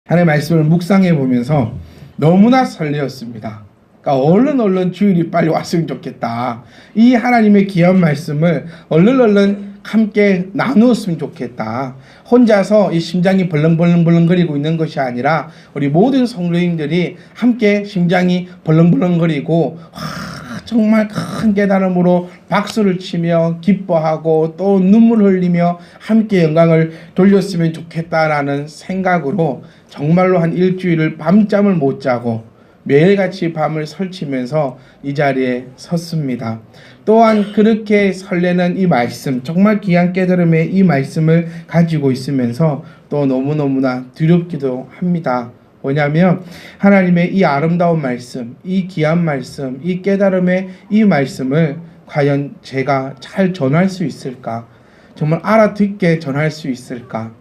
하나님의 말씀을 묵상해 보면서 너무나 설레었습니다. 그러니까 얼른 주일이 빨리 왔으면 좋겠다. 이 하나님의 귀한 말씀을 얼른 함께 나누었으면 좋겠다. 혼자서 이 심장이 벌렁벌렁거리고 있는 것이 아니라 우리 모든 성도님들이 함께 심장이 벌렁벌렁거리고 정말 큰 깨달음으로 박수를 치며 기뻐하고 또 눈물 흘리며 함께 영광을 돌렸으면 좋겠다라는 생각으로 정말로 한 일주일을 밤잠을 못 자고 매일같이 밤을 설치면서 이 자리에 섰습니다. 또한 그렇게 설레는 이 말씀, 정말 귀한 깨달음의 이 말씀을 가지고 있으면서 또 너무너무나 두렵기도 합니다. 뭐냐면 하나님의 이 아름다운 말씀, 이 귀한 말씀, 이 깨달음의 이 말씀을 과연 제가 잘 전할 수 있을까? 정말 알아듣게 전할 수 있을까?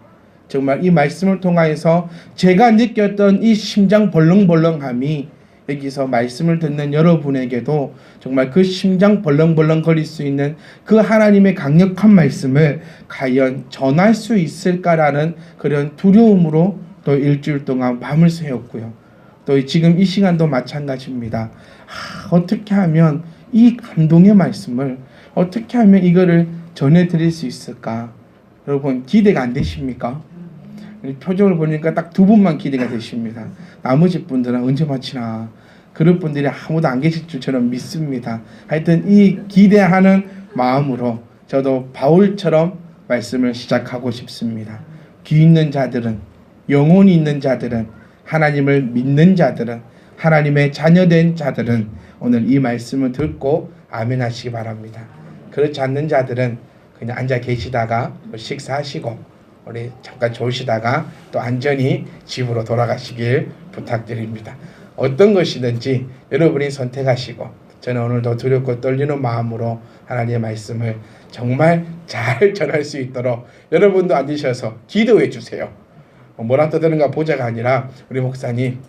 정말 이 말씀을 통하여서 제가 느꼈던 이 심장 벌렁벌렁함이 여기서 말씀을 듣는 여러분에게도 정말 그 심장 벌렁벌렁 거릴 수 있는 그 하나님의 강력한 말씀을 과연 전할 수 있을까라는 그런 두려움으로 또 일주일 동안 밤을 새웠고요. 또 지금 이 시간도 마찬가지입니다. 어떻게 하면 이 감동의 말씀을 어떻게 하면 이거를 전해드릴 수 있을까? 여러분 기대가 안 되십니까? 표정을 보니까 딱 두 분만 기대가 되십니다. 나머지 분들은 언제 마치나 그런 분들이 아무도 안 계실 줄처럼 믿습니다. 하여튼 이 기대하는 마음으로 저도 바울처럼 말씀을 시작하고 싶습니다. 귀 있는 자들은, 영혼이 있는 자들은, 하나님을 믿는 자들은, 하나님의 자녀된 자들은 오늘 이 말씀을 듣고 아멘 하시기 바랍니다. 그렇지 않는 자들은 그냥 앉아 계시다가 식사하시고 우리 잠깐 좋으시다가 또 안전히 집으로 돌아가시길 부탁드립니다. 어떤 것이든지 여러분이 선택하시고 저는 오늘도 두렵고 떨리는 마음으로 하나님의 말씀을 정말 잘 전할 수 있도록 여러분도 앉으셔서 기도해 주세요. 뭐라 떠드는가 보자가 아니라 우리 목사님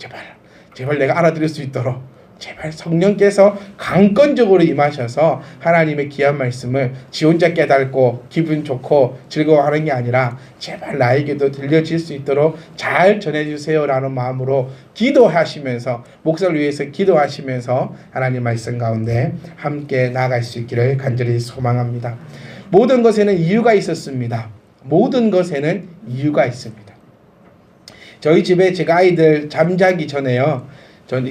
제발 내가 알아들을 수 있도록 제발 성령께서 강권적으로 임하셔서 하나님의 귀한 말씀을 지 혼자 깨닫고 기분 좋고 즐거워하는 게 아니라 제발 나에게도 들려질 수 있도록 잘 전해주세요라는 마음으로 기도하시면서 목사를 위해서 기도하시면서 하나님 말씀 가운데 함께 나아갈 수 있기를 간절히 소망합니다. 모든 것에는 이유가 있었습니다. 모든 것에는 이유가 있습니다. 저희 집에 제가 아이들 잠자기 전에요. 전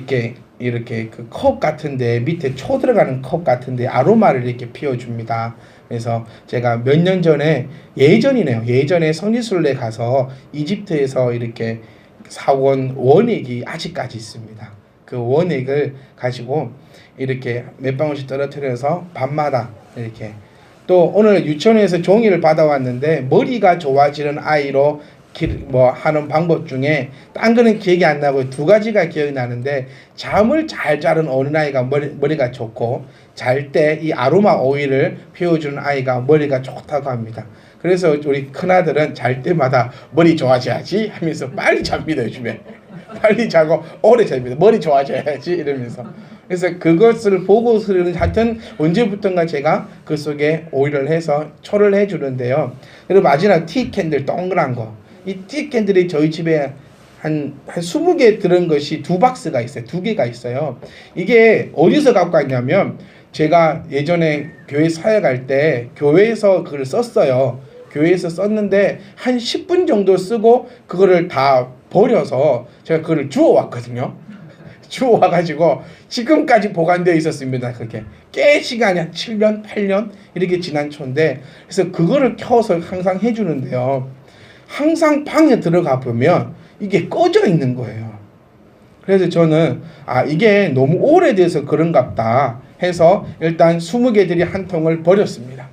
이렇게 그 컵 같은데 밑에 초 들어가는 컵 같은데 아로마를 이렇게 피워줍니다. 그래서 제가 몇 년 전에 예전에 성지순례 가서 이집트에서 이렇게 사온 원액이 아직까지 있습니다. 그 원액을 가지고 이렇게 몇 방울씩 떨어뜨려서 밤마다 이렇게 또 오늘 유치원에서 종이를 받아왔는데 머리가 좋아지는 아이로 하는 방법 중에 딴 거는 기억이 안 나고 두 가지가 기억이 나는데 잠을 잘 자는 어린아이가 머리가 좋고 잘 때 이 아로마 오일을 피워주는 아이가 머리가 좋다고 합니다. 그래서 우리 큰아들은 잘 때마다 머리 좋아져야지 하면서 빨리 잡니다. 요즘에 빨리 자고 오래 잡니다. 머리 좋아져야지 이러면서. 그래서 그것을 보고서는 하여튼 언제부턴가 제가 그 속에 오일을 해서 초를 해주는데요. 그리고 마지막 티캔들 동그란 거. 이 티캔들이 저희 집에 한 20개 들은 것이 2박스가 있어요. 2개가 있어요. 이게 어디서 갖고 왔냐면 제가 예전에 교회 사역할 때 교회에서 그걸 썼어요. 교회에서 썼는데 한 10분 정도 쓰고 그거를 다 버려서 제가 그걸 주워왔거든요. 주워와가지고 지금까지 보관되어 있었습니다. 그게 꽤 시간이 한 7년, 8년 이렇게 지난 초인데 그래서 그거를 켜서 항상 해주는데요. 항상 방에 들어가 보면 이게 꺼져 있는 거예요. 그래서 저는 이게 너무 오래돼서 그런갑다 해서 일단 20개들이 한 통을 버렸습니다.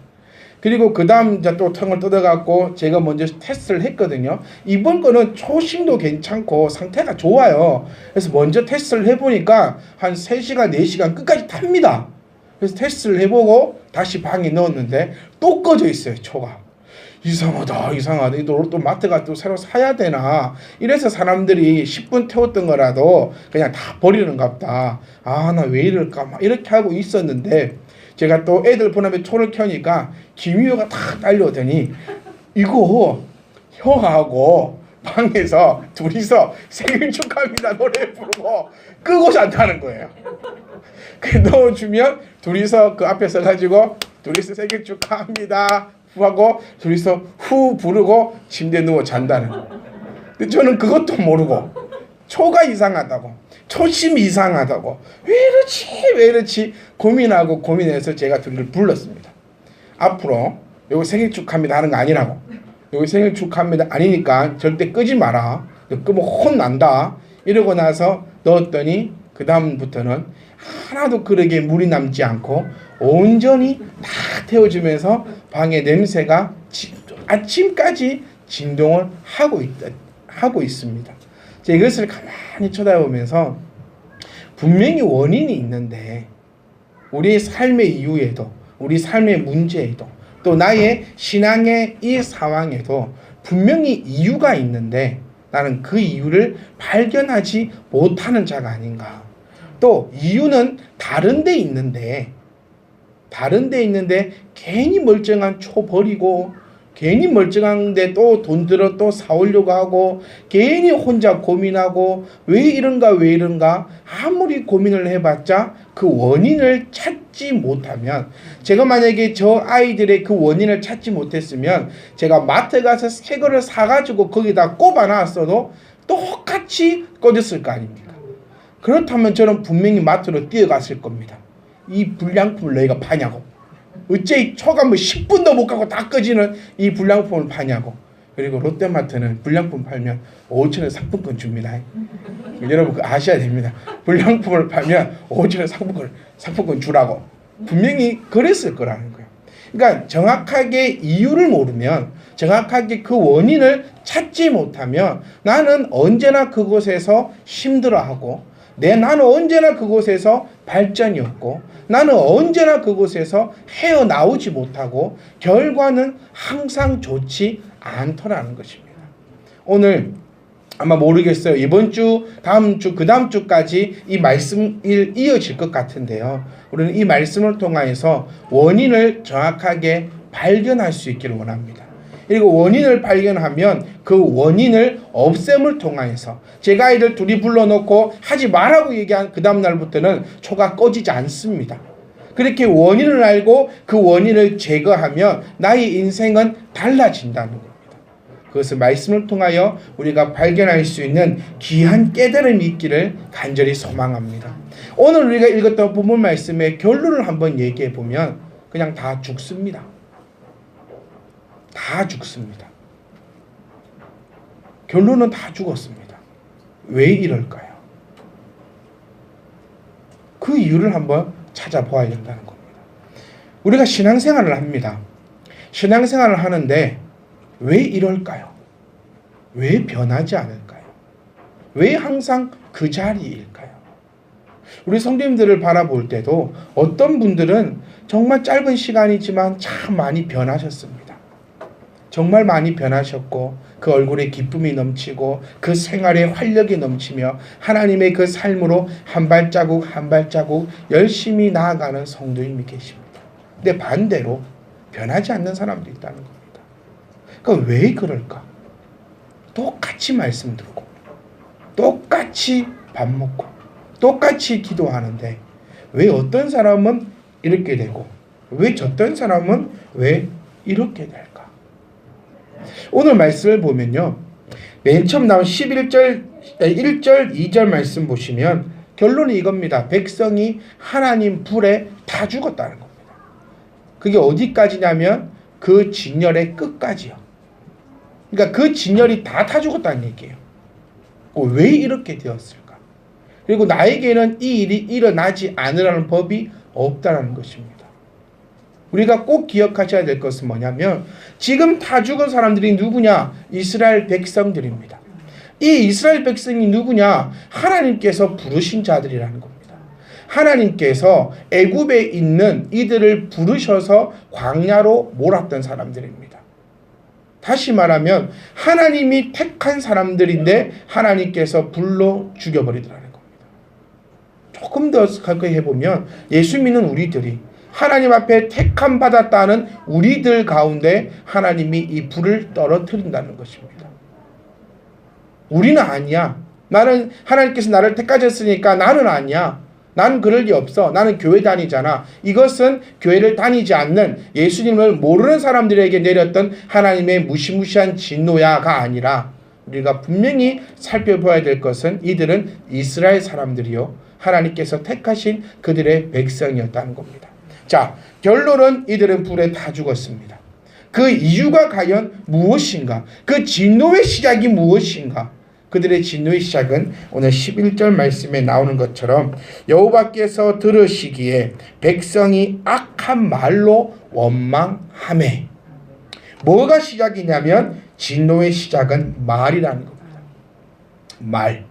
그리고 그 다음 또 통을 뜯어갖고 제가 먼저 테스트를 했거든요. 이번 거는 초심도 괜찮고 상태가 좋아요. 그래서 먼저 테스트를 해보니까 한 3시간, 4시간 끝까지 탑니다. 그래서 테스트를 해보고 다시 방에 넣었는데 또 꺼져 있어요, 초가. 이상하다. 또 마트 가서 또 새로 사야 되나. 이래서 사람들이 10분 태웠던 거라도 그냥 다 버리는갑다. 나 왜 이럴까. 막 이렇게 하고 있었는데 제가 또 애들 보내면 초를 켜니까 기미호가 탁 딸려오더니 이거 혀하고 방에서 둘이서 생일 축하합니다 노래 부르고 끄고 잔다는 거예요. 그 넣어주면 둘이서 그 앞에 서가지고 둘이서 생일 축하합니다 하고 둘이서 후 부르고 침대에 누워 잔다는 거예요. 근데 저는 그것도 모르고 초가 이상하다고, 초심이 이상하다고, 왜 이렇지 고민하고 고민해서 제가 둘을 불렀습니다. 앞으로 요거 생일 축하합니다 하는 거 아니라고, 요거 생일 축하합니다 아니니까 절대 끄지 마라, 끄면 혼난다 이러고 나서 넣었더니 그 다음부터는 하나도 그릇에 물이 남지 않고 온전히 다 태워주면서 방의 냄새가 아침까지 진동을 하고 있습니다. 제가 이것을 가만히 쳐다보면서 분명히 원인이 있는데 우리 삶의 이유에도, 우리 삶의 문제에도, 또 나의 신앙의 이 상황에도 분명히 이유가 있는데 나는 그 이유를 발견하지 못하는 자가 아닌가. 또 이유는 다른 데 있는데 괜히 멀쩡한 초 버리고 괜히 멀쩡한데 또 돈 들어 또 사오려고 하고 괜히 혼자 고민하고 왜 이런가 아무리 고민을 해봤자 그 원인을 찾지 못하면, 제가 만약에 저 아이들의 그 원인을 찾지 못했으면 제가 마트 가서 새 거를 사가지고 거기다 꼽아 놨어도 똑같이 꺼졌을 거 아닙니까? 그렇다면 저는 분명히 마트로 뛰어갔을 겁니다. 이 불량품을 너희가 파냐고, 어째 초가 10분도 못 가고 다 꺼지는 이 불량품을 파냐고. 그리고 롯데마트는 불량품 팔면 5,000원 상품권 줍니다. 여러분 아셔야 됩니다. 불량품을 팔면 5,000원 상품권 주라고 분명히 그랬을 거라는 거예요. 그러니까 정확하게 이유를 모르면, 정확하게 그 원인을 찾지 못하면 나는 언제나 그곳에서 힘들어하고, 나는 언제나 그곳에서 발전이 없고, 나는 언제나 그곳에서 헤어나오지 못하고 결과는 항상 좋지 않더라는 것입니다. 오늘 아마 모르겠어요. 이번 주, 다음 주, 그 다음 주까지 이 말씀이 이어질 것 같은데요. 우리는 이 말씀을 통하여서 원인을 정확하게 발견할 수 있기를 원합니다. 그리고 원인을 발견하면 그 원인을 없앰을 통하여서, 제가 아이들 둘이 불러놓고 하지 말라고 얘기한 그 다음 날부터는 초가 꺼지지 않습니다. 그렇게 원인을 알고 그 원인을 제거하면 나의 인생은 달라진다는 겁니다. 그것을 말씀을 통하여 우리가 발견할 수 있는 귀한 깨달음이 있기를 간절히 소망합니다. 오늘 우리가 읽었던 본문 말씀의 결론을 한번 얘기해 보면 그냥 다 죽습니다. 다 죽습니다. 결론은 다 죽었습니다. 왜 이럴까요? 그 이유를 한번 찾아보아야 된다는 겁니다. 우리가 신앙생활을 합니다. 신앙생활을 하는데 왜 이럴까요? 왜 변하지 않을까요? 왜 항상 그 자리일까요? 우리 성도님들을 바라볼 때도 어떤 분들은 정말 짧은 시간이지만 참 많이 변하셨습니다. 정말 많이 변하셨고 그 얼굴에 기쁨이 넘치고 그 생활에 활력이 넘치며 하나님의 그 삶으로 한 발자국 한 발자국 열심히 나아가는 성도님이 계십니다. 근데 반대로 변하지 않는 사람도 있다는 겁니다. 그러니까 왜 그럴까? 똑같이 말씀 듣고 똑같이 밥 먹고 똑같이 기도하는데 왜 어떤 사람은 이렇게 되고 왜 저떤 사람은 왜 이렇게 될까? 오늘 말씀을 보면요, 맨 처음 나온 1절 2절 말씀 보시면 결론이 이겁니다. 백성이 하나님 불에 다 죽었다는 겁니다. 그게 어디까지냐면 그 진열의 끝까지요. 그러니까 그 진열이 다 죽었다는 얘기예요. 왜 이렇게 되었을까? 그리고 나에게는 이 일이 일어나지 않으라는 법이 없다는 것입니다. 우리가 꼭 기억하셔야 될 것은 뭐냐면 지금 다 죽은 사람들이 누구냐? 이스라엘 백성들입니다. 이 이스라엘 백성이 누구냐? 하나님께서 부르신 자들이라는 겁니다. 하나님께서 애굽에 있는 이들을 부르셔서 광야로 몰았던 사람들입니다. 다시 말하면 하나님이 택한 사람들인데 하나님께서 불로 죽여버리더라는 겁니다. 조금 더 가까이 해보면 예수 믿는 우리들이 하나님 앞에 택함 받았다는 우리들 가운데 하나님이 이 불을 떨어뜨린다는 것입니다. 우리는 아니야. 나는 하나님께서 나를 택하셨으니까 나는 아니야. 나는 그럴 리 없어. 나는 교회 다니잖아. 이것은 교회를 다니지 않는 예수님을 모르는 사람들에게 내렸던 하나님의 무시무시한 진노야가 아니라 우리가 분명히 살펴봐야 될 것은 이들은 이스라엘 사람들이요 하나님께서 택하신 그들의 백성이었다는 겁니다. 자, 결론은 이들은 불에 다 죽었습니다. 그 이유가 과연 무엇인가? 그 진노의 시작이 무엇인가? 그들의 진노의 시작은 오늘 11절 말씀에 나오는 것처럼 여호와께서 들으시기에 백성이 악한 말로 원망하매. 뭐가 시작이냐면 진노의 시작은 말이라는 겁니다. 말.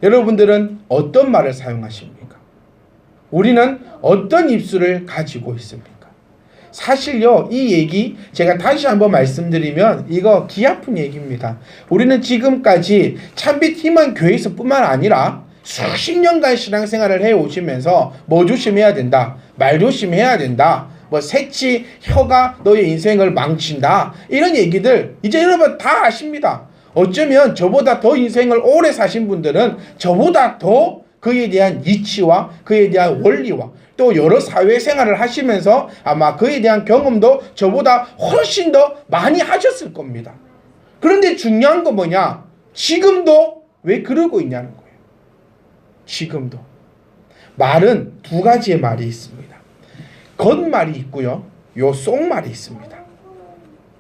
여러분들은 어떤 말을 사용하십니까? 우리는 어떤 입술을 가지고 있습니까? 사실요, 이 얘기 제가 다시 한번 말씀드리면 이거 기 아픈 얘기입니다. 우리는 지금까지 참빛희망 교회에서 뿐만 아니라 수십 년간 신앙생활을 해오시면서 뭐 조심해야 된다, 말 조심해야 된다, 뭐 색치 혀가 너의 인생을 망친다, 이런 얘기들 이제 여러분 다 아십니다. 어쩌면 저보다 더 인생을 오래 사신 분들은 저보다 더 그에 대한 이치와 그에 대한 원리와 또 여러 사회생활을 하시면서 아마 그에 대한 경험도 저보다 훨씬 더 많이 하셨을 겁니다. 그런데 중요한 건 뭐냐? 지금도 왜 그러고 있냐는 거예요. 지금도. 말은 두 가지의 말이 있습니다. 겉말이 있고요. 요 속말이 있습니다.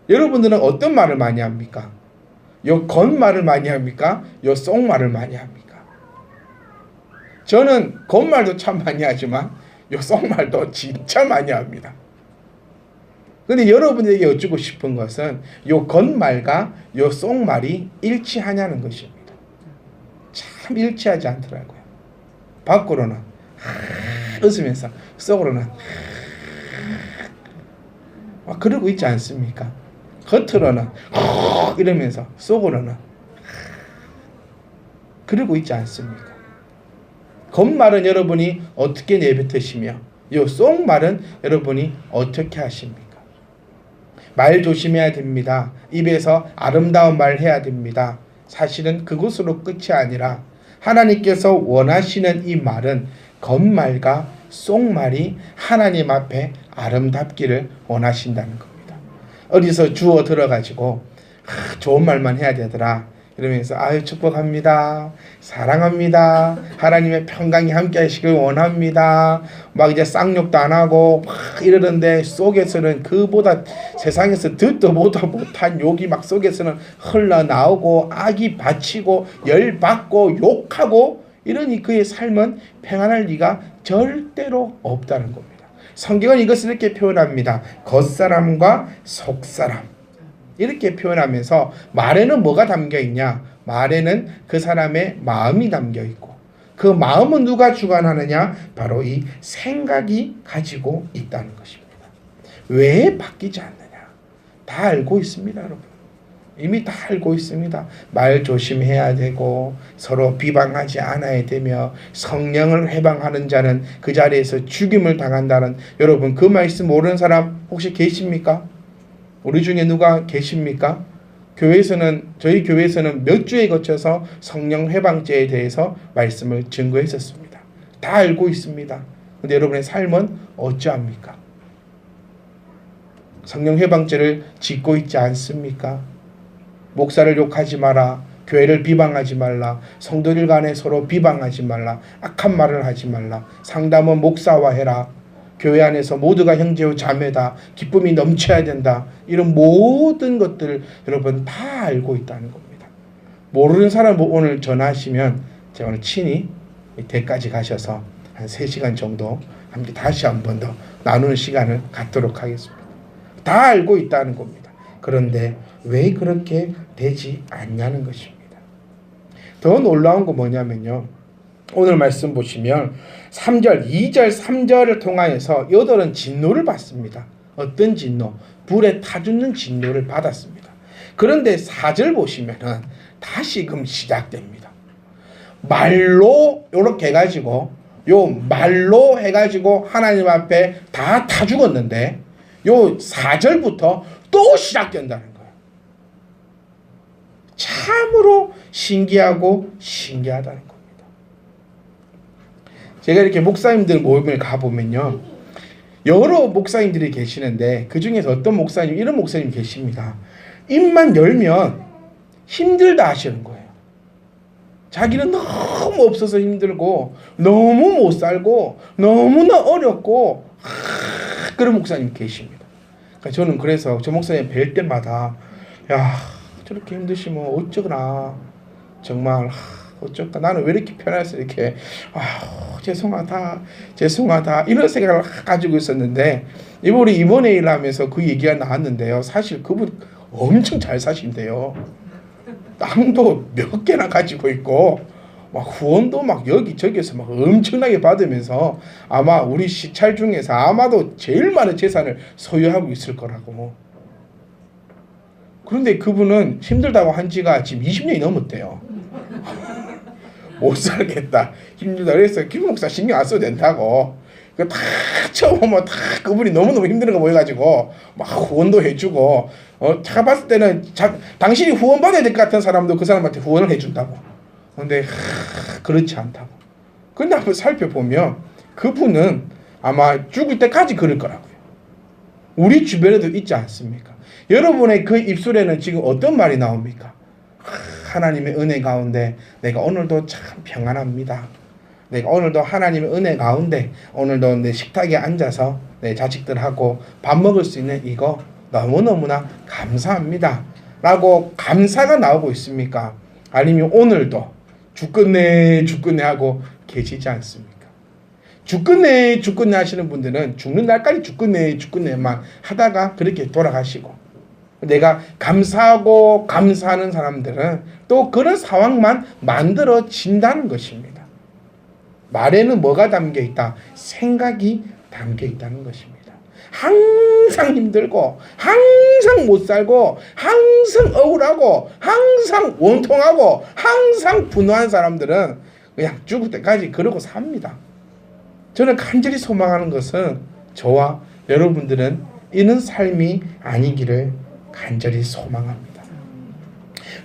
여러분들은 어떤 말을 많이 합니까? 요 겉말을 많이 합니까? 요 속말을 많이 합니까? 저는 겉말도 참 많이 하지만 요 속말도 진짜 많이 합니다. 근데 여러분에게 여쭈고 싶은 것은 요 겉말과 요 속말이 일치하냐는 것입니다. 참 일치하지 않더라고요. 밖으로는 웃으면서 속으로는 그러고 있지 않습니까? 겉으로는 이러면서 속으로는 그러고 있지 않습니까? 겉말은 여러분이 어떻게 내뱉으시며 요 속말은 여러분이 어떻게 하십니까? 말 조심해야 됩니다. 입에서 아름다운 말 해야 됩니다. 사실은 그것으로 끝이 아니라 하나님께서 원하시는 이 말은 겉말과 속말이 하나님 앞에 아름답기를 원하신다는 겁니다. 어디서 주워 들어가지고 좋은 말만 해야 되더라 이러면서 아유 축복합니다, 사랑합니다, 하나님의 평강이 함께 하시길 원합니다, 막 이제 쌍욕도 안 하고 막 이러는데 속에서는 그보다 세상에서 듣도 보도 못한 욕이 막 속에서는 흘러나오고 악이 받치고 열받고 욕하고 이러니 그의 삶은 평안할 리가 절대로 없다는 겁니다. 성경은 이것을 이렇게 표현합니다. 겉사람과 속사람 이렇게 표현하면서 말에는 뭐가 담겨 있냐? 말에는 그 사람의 마음이 담겨 있고 그 마음은 누가 주관하느냐? 바로 이 생각이 가지고 있다는 것입니다. 왜 바뀌지 않느냐? 다 알고 있습니다, 여러분. 이미 다 알고 있습니다. 말 조심해야 되고 서로 비방하지 않아야 되며 성령을 회방하는 자는 그 자리에서 죽임을 당한다는, 여러분 그 말씀 모르는 사람 혹시 계십니까? 우리 중에 누가 계십니까? 저희 교회에서는 몇 주에 거쳐서 성령 회방죄에 대해서 말씀을 증거했었습니다. 다 알고 있습니다. 그런데 여러분의 삶은 어찌합니까? 성령 회방죄를 짓고 있지 않습니까? 목사를 욕하지 마라, 교회를 비방하지 말라, 성도들 간에 서로 비방하지 말라, 악한 말을 하지 말라, 상담은 목사와 해라, 교회 안에서 모두가 형제요 자매다, 기쁨이 넘쳐야 된다, 이런 모든 것들을 여러분 다 알고 있다는 겁니다. 모르는 사람 오늘 전화하시면 제가 오늘 친히 대까지 가셔서 한 3시간 정도 함께 다시 한 번 더 나누는 시간을 갖도록 하겠습니다. 다 알고 있다는 겁니다. 그런데 왜 그렇게 되지 않냐는 것입니다. 더 놀라운 거 뭐냐면요, 오늘 말씀 보시면 3절, 2절, 3절을 통하여서 여덟은 진노를 받습니다. 어떤 진노? 불에 타죽는 진노를 받았습니다. 그런데 4절 보시면은 다시금 시작됩니다. 말로 이렇게 해가지고 요 말로 해가지고 하나님 앞에 다 타죽었는데 요 4절부터 또 시작된다는 거예요. 참으로 신기하고 신기하다는 겁니다. 제가 이렇게 목사님들 모임을 가보면요, 여러 목사님들이 계시는데 그 중에서 어떤 목사님, 이런 목사님 계십니다. 입만 열면 힘들다 하시는 거예요. 자기는 너무 없어서 힘들고 너무 못 살고 너무나 어렵고 그런 목사님 계십니다. 그러니까 저는 그래서 저 목사님 뵐 때마다 야, 저렇게 힘드시면 어쩌나 정말 어쩔까, 나는 왜 이렇게 편해서 이렇게 죄송하다 이런 생각을 가지고 있었는데 이번에 일하면서 그 얘기가 나왔는데요. 사실 그분 엄청 잘 사신대요. 땅도 몇 개나 가지고 있고 막 후원도 막 여기저기서 막 엄청나게 받으면서 아마 우리 시찰 중에서 아마도 제일 많은 재산을 소유하고 있을 거라고. 그런데 그분은 힘들다고 한 지가 지금 20년이 넘었대요. 못 살겠다, 힘들다. 그래서 김 목사 신경 안 써도 된다고. 그 다 처음 오면 다 그분이 너무너무 힘드는 거 보여가지고 막 후원도 해주고, 제가 봤을 때는 당신이 후원 받아야 될 것 같은 사람도 그 사람한테 후원을 해준다고. 근데 그렇지 않다고. 근데 한번 살펴보면 그분은 아마 죽을 때까지 그럴 거라고요. 우리 주변에도 있지 않습니까? 여러분의 그 입술에는 지금 어떤 말이 나옵니까? 하나님의 은혜 가운데 내가 오늘도 참 평안합니다. 내가 오늘도 하나님의 은혜 가운데 오늘도 내 식탁에 앉아서 내 자식들하고 밥 먹을 수 있는 이거 너무너무나 감사합니다 라고 감사가 나오고 있습니까? 아니면 오늘도 죽겠네 하고 계시지 않습니까? 죽겠네 하시는 분들은 죽는 날까지 죽겠네만 하다가 그렇게 돌아가시고, 내가 감사하고 감사하는 사람들은 또 그런 상황만 만들어진다는 것입니다. 말에는 뭐가 담겨있다? 생각이 담겨있다는 것입니다. 항상 힘들고 항상 못 살고 항상 억울하고 항상 원통하고 항상 분노한 사람들은 그냥 죽을 때까지 그러고 삽니다. 저는 간절히 소망하는 것은 저와 여러분들은 이런 삶이 아니기를 간절히 소망합니다.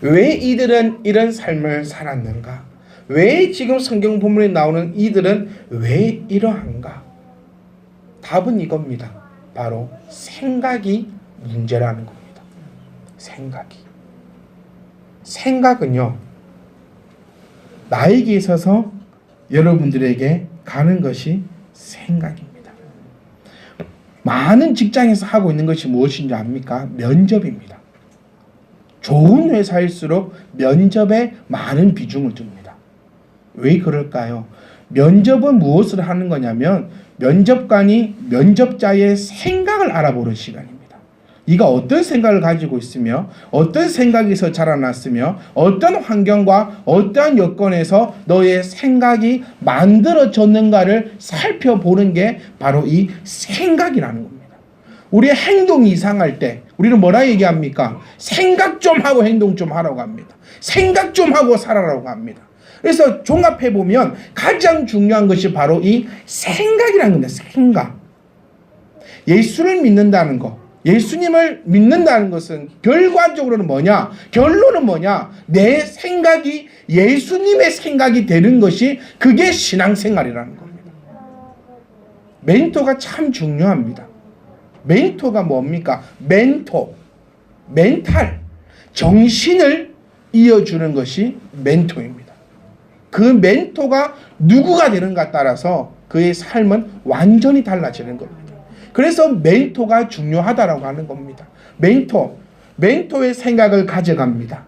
왜 이들은 이런 삶을 살았는가? 왜 지금 성경 본문에 나오는 이들은 왜 이러한가? 답은 이겁니다. 바로 생각이 문제라는 겁니다. 생각은요, 나에게 있어서 여러분들에게 가는 것이 생각입니다. 많은 직장에서 하고 있는 것이 무엇인지 압니까? 면접입니다. 좋은 회사일수록 면접에 많은 비중을 둡니다. 왜 그럴까요? 면접은 무엇을 하는 거냐면 면접관이 면접자의 생각을 알아보는 시간입니다. 네가 어떤 생각을 가지고 있으며 어떤 생각에서 자라났으며 어떤 환경과 어떠한 여건에서 너의 생각이 만들어졌는가를 살펴보는 게 바로 이 생각이라는 겁니다. 우리의 행동이 이상할 때 우리는 뭐라 얘기합니까? 생각 좀 하고 행동 좀 하라고 합니다. 생각 좀 하고 살아라고 합니다. 그래서 종합해보면 가장 중요한 것이 바로 이 생각이라는 겁니다. 생각. 예수를 믿는다는 것, 예수님을 믿는다는 것은 결과적으로는 뭐냐? 결론은 뭐냐? 내 생각이 예수님의 생각이 되는 것이 그게 신앙생활이라는 겁니다. 멘토가 참 중요합니다. 멘토가 뭡니까? 멘탈, 정신을 이어주는 것이 멘토입니다. 그 멘토가 누구가 되는가 따라서 그의 삶은 완전히 달라지는 겁니다. 그래서 멘토가 중요하다라고 하는 겁니다. 멘토의 생각을 가져갑니다.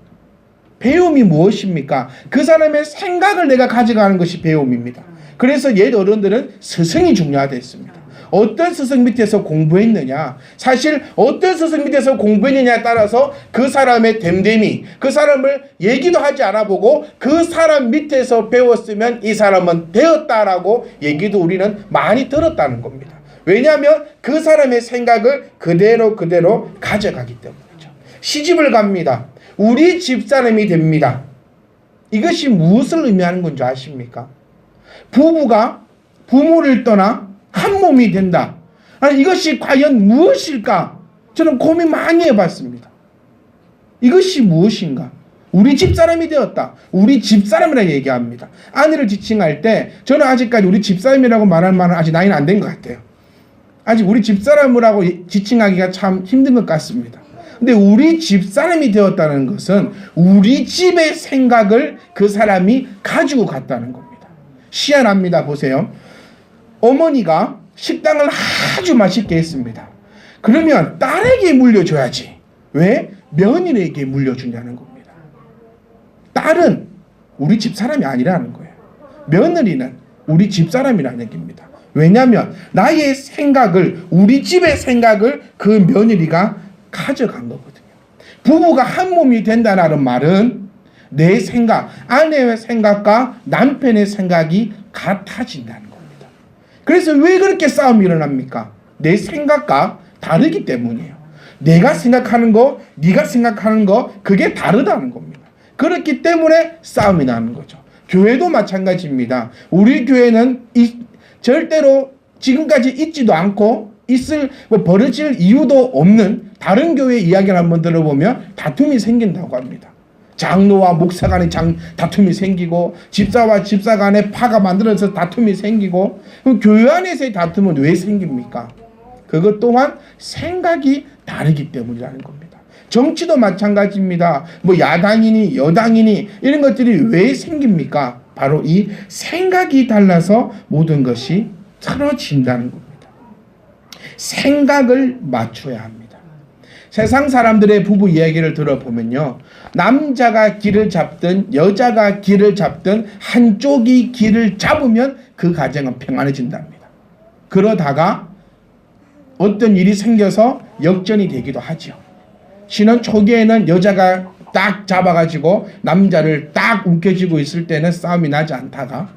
배움이 무엇입니까? 그 사람의 생각을 내가 가져가는 것이 배움입니다. 그래서 옛 어른들은 스승이 중요하다 했습니다. 어떤 스승 밑에서 공부했느냐, 사실 어떤 스승 밑에서 공부했느냐에 따라서 그 사람의 됨됨이, 그 사람을 얘기도 하지 않아보고 그 사람 밑에서 배웠으면 이 사람은 되었다라고 얘기도 우리는 많이 들었다는 겁니다. 왜냐하면 그 사람의 생각을 그대로 가져가기 때문이죠. 시집을 갑니다. 우리 집사람이 됩니다. 이것이 무엇을 의미하는 건지 아십니까? 부부가 부모를 떠나 한 몸이 된다. 아니, 이것이 과연 무엇일까? 저는 고민 많이 해봤습니다. 이것이 무엇인가? 우리 집사람이 되었다. 우리 집사람이라 얘기합니다. 아내를 지칭할 때 저는 아직까지 우리 집사람이라고 말할 만한 아직 나이는 안 된 것 같아요. 아직 우리 집사람이라고 지칭하기가 참 힘든 것 같습니다. 근데 우리 집사람이 되었다는 것은 우리 집의 생각을 그 사람이 가지고 갔다는 겁니다. 희한합니다. 보세요. 어머니가 식당을 아주 맛있게 했습니다. 그러면 딸에게 물려줘야지. 왜? 며느리에게 물려주냐는 겁니다. 딸은 우리 집사람이 아니라는 거예요. 며느리는 우리 집사람이라는 얘기입니다. 왜냐하면 나의 생각을, 우리 집의 생각을 그 며느리가 가져간 거거든요. 부부가 한 몸이 된다는 말은 내 생각, 아내의 생각과 남편의 생각이 같아진다는 겁니다. 그래서 왜 그렇게 싸움이 일어납니까? 내 생각과 다르기 때문이에요. 내가 생각하는 거, 네가 생각하는 거, 그게 다르다는 겁니다. 그렇기 때문에 싸움이 나는 거죠. 교회도 마찬가지입니다. 우리 교회는 절대로 지금까지 있지도 않고 벌어질 이유도 없는 다른 교회 이야기를 한번 들어보면 다툼이 생긴다고 합니다. 장로와 목사 간에 다툼이 생기고 집사와 집사 간에 파가 만들어서 다툼이 생기고, 그럼 교회 안에서의 다툼은 왜 생깁니까? 그것 또한 생각이 다르기 때문이라는 겁니다. 정치도 마찬가지입니다. 뭐 야당이니 여당이니 이런 것들이 왜 생깁니까? 바로 이 생각이 달라서 모든 것이 틀어진다는 겁니다. 생각을 맞춰야 합니다. 세상 사람들의 부부 이야기를 들어보면요, 남자가 길을 잡든 여자가 길을 잡든 한쪽이 길을 잡으면 그 가정은 평안해진답니다. 그러다가 어떤 일이 생겨서 역전이 되기도 하죠. 신혼 초기에는 여자가 딱 잡아가지고 남자를 딱 움켜쥐고 있을 때는 싸움이 나지 않다가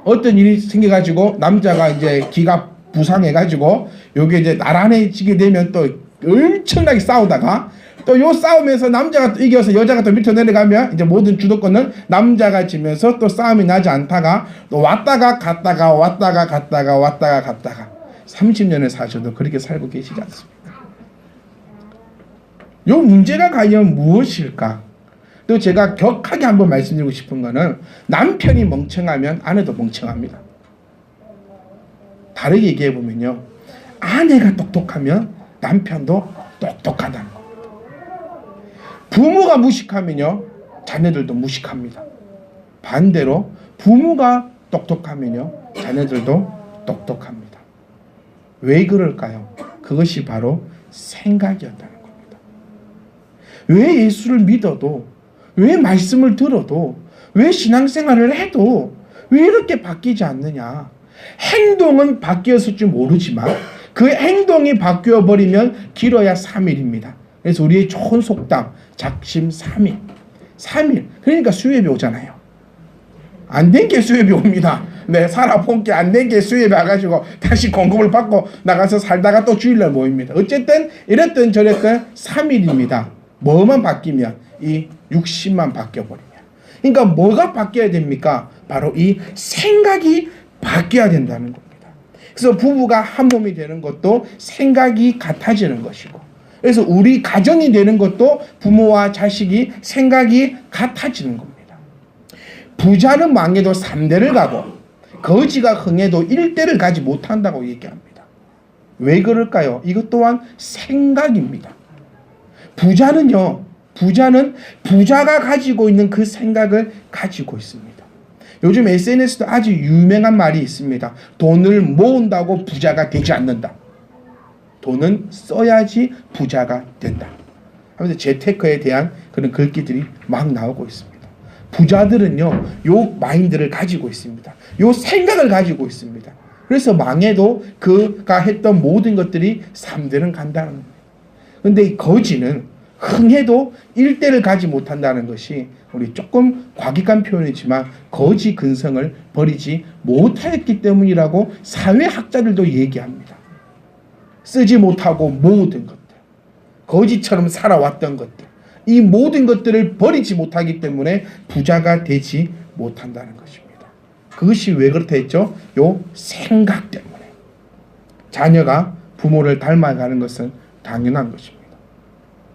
어떤 일이 생겨가지고 남자가 이제 기가 부상해가지고 요게 이제 나란해지게 되면 또 엄청나게 싸우다가 또 요 싸움에서 남자가 또 이겨서 여자가 또 밑으로 내려가면 이제 모든 주도권은 남자가 지면서 또 싸움이 나지 않다가 또 왔다가 갔다가 왔다가 갔다가 왔다가 갔다가 30년을 사셔도 그렇게 살고 계시지 않습니다. 요 문제가 과연 무엇일까? 또 제가 격하게 한번 말씀드리고 싶은 거는 남편이 멍청하면 아내도 멍청합니다. 다르게 얘기해 보면요, 아내가 똑똑하면 남편도 똑똑하다는 겁니다. 부모가 무식하면요, 자녀들도 무식합니다. 반대로 부모가 똑똑하면요, 자녀들도 똑똑합니다. 왜 그럴까요? 그것이 바로 생각이었다는 겁니다. 왜 예수를 믿어도, 왜 말씀을 들어도, 왜 신앙생활을 해도 왜 이렇게 바뀌지 않느냐? 행동은 바뀌었을지 모르지만 그 행동이 바뀌어버리면 길어야 3일입니다. 그래서 우리의 좋은 속담, 작심 3일. 3일. 그러니까 수협이 오잖아요. 안 된 게 수협이 옵니다. 네, 살아본 게 안 된 게 수협이 와가지고 다시 공급을 받고 나가서 살다가 또 주일날 모입니다. 어쨌든 이랬든 저랬든 3일입니다. 뭐만 바뀌면? 이 60만 바뀌어버리면. 그러니까 뭐가 바뀌어야 됩니까? 바로 이 생각이 바뀌어야 된다는 겁니다. 그래서 부부가 한 몸이 되는 것도 생각이 같아지는 것이고, 그래서 우리 가정이 되는 것도 부모와 자식이 생각이 같아지는 겁니다. 부자는 망해도 3대를 가고 거지가 흥해도 1대를 가지 못한다고 얘기합니다. 왜 그럴까요? 이것 또한 생각입니다. 부자는 부자가 가지고 있는 그 생각을 가지고 있습니다. 요즘 SNS도 아주 유명한 말이 있습니다. 돈을 모은다고 부자가 되지 않는다. 돈은 써야지 부자가 된다. 하면서 재테크에 대한 그런 글귀들이 막 나오고 있습니다. 부자들은요, 요 마인드를 가지고 있습니다. 요 생각을 가지고 있습니다. 그래서 망해도 그가 했던 모든 것들이 3대는 간다는 거예요. 근데 이 거지는 흥해도 1대를 가지 못한다는 것이 우리 조금 과격한 표현이지만 거지 근성을 버리지 못하였기 때문이라고 사회학자들도 얘기합니다. 쓰지 못하고 모든 것들, 거지처럼 살아왔던 것들, 이 모든 것들을 버리지 못하기 때문에 부자가 되지 못한다는 것입니다. 그것이 왜 그렇다 했죠? 요 생각 때문에. 자녀가 부모를 닮아가는 것은 당연한 것입니다.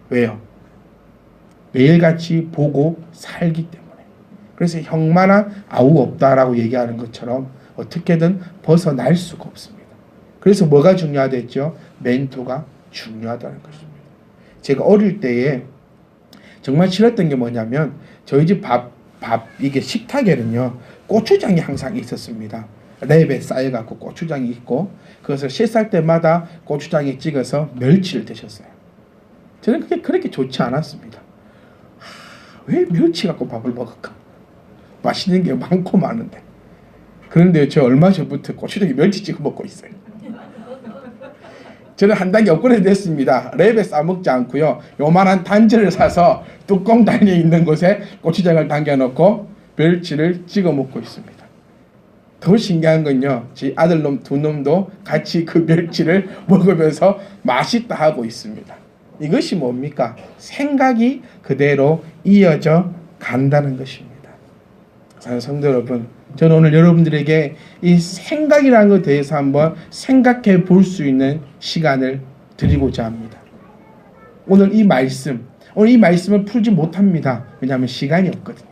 왜요? 매일같이 보고 살기 때문에. 그래서 형만한 아우 없다라고 얘기하는 것처럼 어떻게든 벗어날 수가 없습니다. 그래서 뭐가 중요하겠죠? 멘토가 중요하다는 것입니다. 제가 어릴 때에 정말 싫었던 게 뭐냐면 저희 집 이게 식탁에는요 고추장이 항상 있었습니다. 랩에 쌓여갖고 고추장이 있고 그것을 씻을 때마다 고추장에 찍어서 멸치를 드셨어요. 저는 그게 그렇게 좋지 않았습니다. 왜 멸치 갖고 밥을 먹을까? 맛있는 게 많고 많은데. 그런데 저 얼마 전부터 고추장에 멸치 찍어 먹고 있어요. 저는 한 단계 업그레이드 됐습니다. 랩에 싸먹지 않고요. 요만한 단지를 사서 뚜껑 달려 있는 곳에 고추장을 담겨놓고 멸치를 찍어 먹고 있습니다. 더 신기한 건요. 제 아들놈 두 놈도 같이 그 멸치를 먹으면서 맛있다 하고 있습니다. 이것이 뭡니까? 생각이 그대로 이어져 간다는 것입니다. 사랑하는 성도 여러분, 저는 오늘 여러분들에게 이 생각이라는 것에 대해서 한번 생각해 볼 수 있는 시간을 드리고자 합니다. 오늘 이 말씀을 풀지 못합니다. 왜냐하면 시간이 없거든요.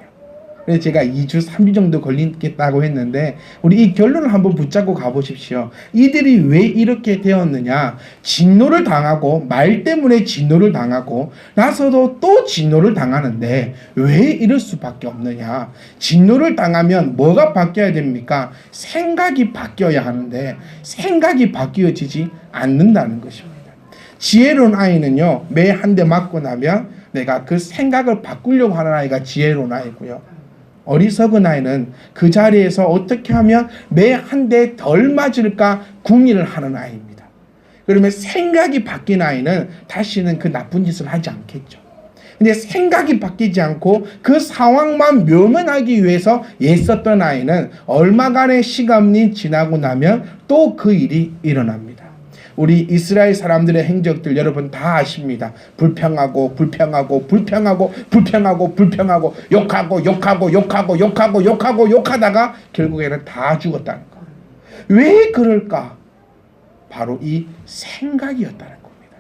그래서 제가 2주, 3주 정도 걸리겠다고 했는데 우리 이 결론을 한번 붙잡고 가보십시오. 이들이 왜 이렇게 되었느냐? 진노를 당하고 말 때문에 진노를 당하고 나서도 또 진노를 당하는데 왜 이럴 수밖에 없느냐? 진노를 당하면 뭐가 바뀌어야 됩니까? 생각이 바뀌어야 하는데 생각이 바뀌어지지 않는다는 것입니다. 지혜로운 아이는요, 매 한 대 맞고 나면 내가 그 생각을 바꾸려고 하는 아이가 지혜로운 아이고요. 어리석은 아이는 그 자리에서 어떻게 하면 매 한 대 덜 맞을까 궁리를 하는 아이입니다. 그러면 생각이 바뀐 아이는 다시는 그 나쁜 짓을 하지 않겠죠. 근데 생각이 바뀌지 않고 그 상황만 묘면하기 위해서 애썼던 아이는 얼마간의 시간이 지나고 나면 또 그 일이 일어납니다. 우리 이스라엘 사람들의 행적들 여러분 다 아십니다. 불평하고 욕하다가 결국에는 다 죽었다는 거. 왜 그럴까? 바로 이 생각이었다는 겁니다.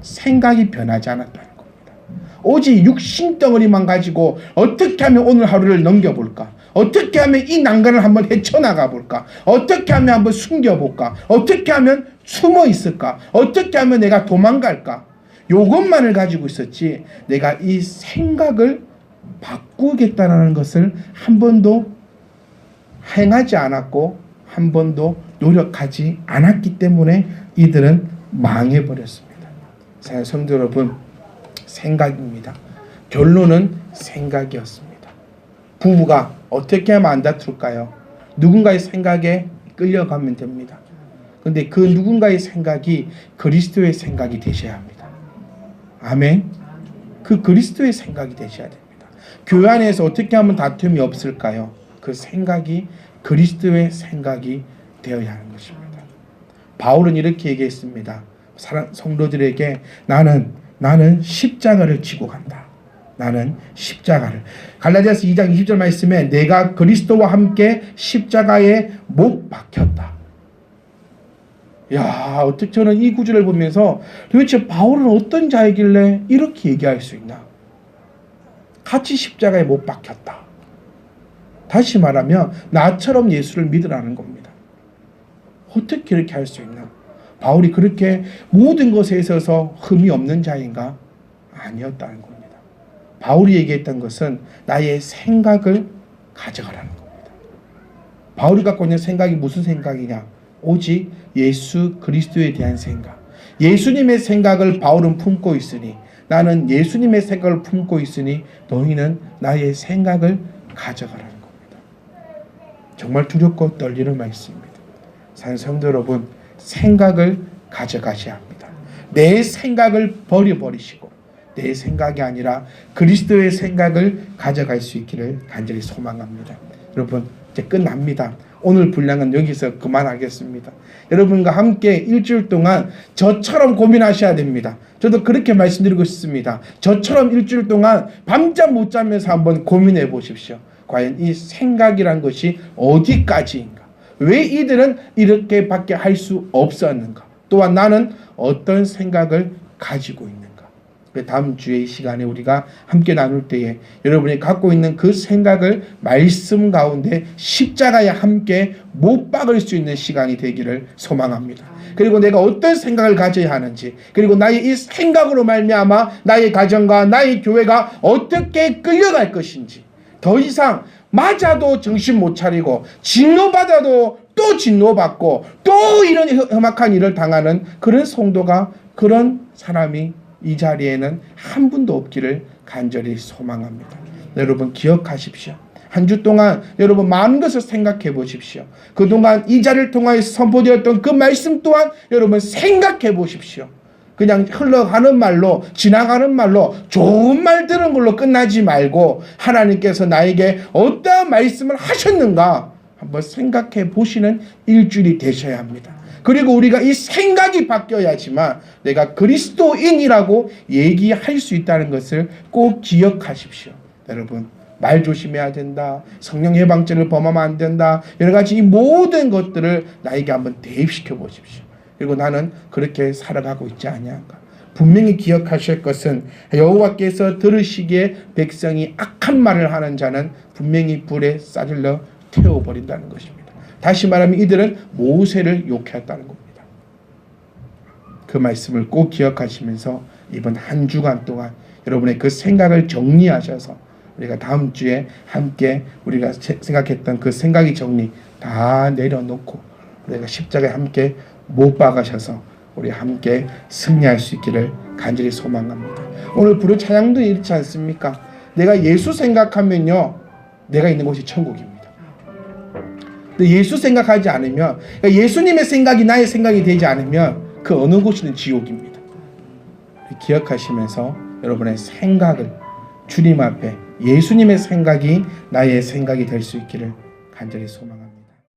생각이 변하지 않았다는 겁니다. 오직 육신덩어리만 가지고 어떻게 하면 오늘 하루를 넘겨볼까? 어떻게 하면 이 난간을 한번 헤쳐나가 볼까? 어떻게 하면 한번 숨겨볼까? 어떻게 하면 숨어 있을까? 어떻게 하면 내가 도망갈까? 요것만을 가지고 있었지 내가 이 생각을 바꾸겠다는 것을 한 번도 행하지 않았고 한 번도 노력하지 않았기 때문에 이들은 망해버렸습니다. 사랑하는 성도 여러분, 생각입니다. 결론은 생각이었습니다. 부부가 어떻게 하면 안 다툴까요? 누군가의 생각에 끌려가면 됩니다. 그런데 그 누군가의 생각이 그리스도의 생각이 되셔야 합니다. 아멘. 그 그리스도의 생각이 되셔야 됩니다. 교회 안에서 어떻게 하면 다툼이 없을까요? 그 생각이 그리스도의 생각이 되어야 하는 것입니다. 바울은 이렇게 얘기했습니다. 성도들에게 나는 십자가를 지고 간다. 나는 십자가를. 갈라디아서 2장 20절 말씀에 내가 그리스도와 함께 십자가에 못 박혔다. 야, 어떻게 저는 이 구절을 보면서 도대체 바울은 어떤 자이길래 이렇게 얘기할 수 있나? 같이 십자가에 못 박혔다. 다시 말하면 나처럼 예수를 믿으라는 겁니다. 어떻게 이렇게 할 수 있나? 바울이 그렇게 모든 것에 있어서 흠이 없는 자인가? 아니었다는 겁니다. 바울이 얘기했던 것은 나의 생각을 가져가라는 겁니다. 바울이 갖고 있는 생각이 무슨 생각이냐? 오직 예수 그리스도에 대한 생각. 예수님의 생각을 바울은 품고 있으니 나는 예수님의 생각을 품고 있으니 너희는 나의 생각을 가져가라는 겁니다. 정말 두렵고 떨리는 말씀입니다. 사랑하는 성도 여러분, 생각을 가져가셔야 합니다. 내 생각을 버려버리시고 내 생각이 아니라 그리스도의 생각을 가져갈 수 있기를 간절히 소망합니다. 여러분, 이제 끝납니다. 오늘 분량은 여기서 그만하겠습니다. 여러분과 함께 일주일 동안 저처럼 고민하셔야 됩니다. 저도 그렇게 말씀드리고 싶습니다. 저처럼 일주일 동안 밤잠 못 자면서 한번 고민해 보십시오. 과연 이 생각이란 것이 어디까지인가? 왜 이들은 이렇게밖에 할 수 없었는가? 또한 나는 어떤 생각을 가지고 있는가? 그 다음 주의 시간에 우리가 함께 나눌 때에 여러분이 갖고 있는 그 생각을 말씀 가운데 십자가에 함께 못 박을 수 있는 시간이 되기를 소망합니다. 그리고 내가 어떤 생각을 가져야 하는지, 그리고 나의 이 생각으로 말미암아 나의 가정과 나의 교회가 어떻게 끌려갈 것인지, 더 이상 맞아도 정신 못 차리고 진노받아도 또 진노받고 또 이런 험악한 일을 당하는 그런 성도가, 그런 사람이 이 자리에는 한 분도 없기를 간절히 소망합니다. 여러분 기억하십시오. 한 주 동안 여러분 많은 것을 생각해 보십시오. 그동안 이 자리를 통하여 선포되었던 그 말씀 또한 여러분 생각해 보십시오. 그냥 흘러가는 말로, 지나가는 말로, 좋은 말 들은 걸로 끝나지 말고 하나님께서 나에게 어떠한 말씀을 하셨는가 한번 생각해 보시는 일주일이 되셔야 합니다. 그리고 우리가 이 생각이 바뀌어야지만 내가 그리스도인이라고 얘기할 수 있다는 것을 꼭 기억하십시오. 여러분 말 조심해야 된다, 성령 해방죄를 범하면 안 된다, 여러 가지 이 모든 것들을 나에게 한번 대입시켜 보십시오. 그리고 나는 그렇게 살아가고 있지 아니한가. 분명히 기억하실 것은 여호와께서 들으시기에 백성이 악한 말을 하는 자는 분명히 불에 싸질러 태워버린다는 것입니다. 다시 말하면 이들은 모세를 욕했다는 겁니다. 그 말씀을 꼭 기억하시면서 이번 한 주간 동안 여러분의 그 생각을 정리하셔서 우리가 다음 주에 함께 우리가 생각했던 그 생각의 정리 다 내려놓고 우리가 십자가에 함께 못 박으셔서 우리 함께 승리할 수 있기를 간절히 소망합니다. 오늘 부른 찬양도 이렇지 않습니까? 내가 예수 생각하면요, 내가 있는 곳이 천국입니다. 근데 예수 생각하지 않으면, 그러니까 예수님의 생각이 나의 생각이 되지 않으면 그 어느 곳이든 지옥입니다. 기억하시면서 여러분의 생각을 주님 앞에 예수님의 생각이 나의 생각이 될 수 있기를 간절히 소망합니다.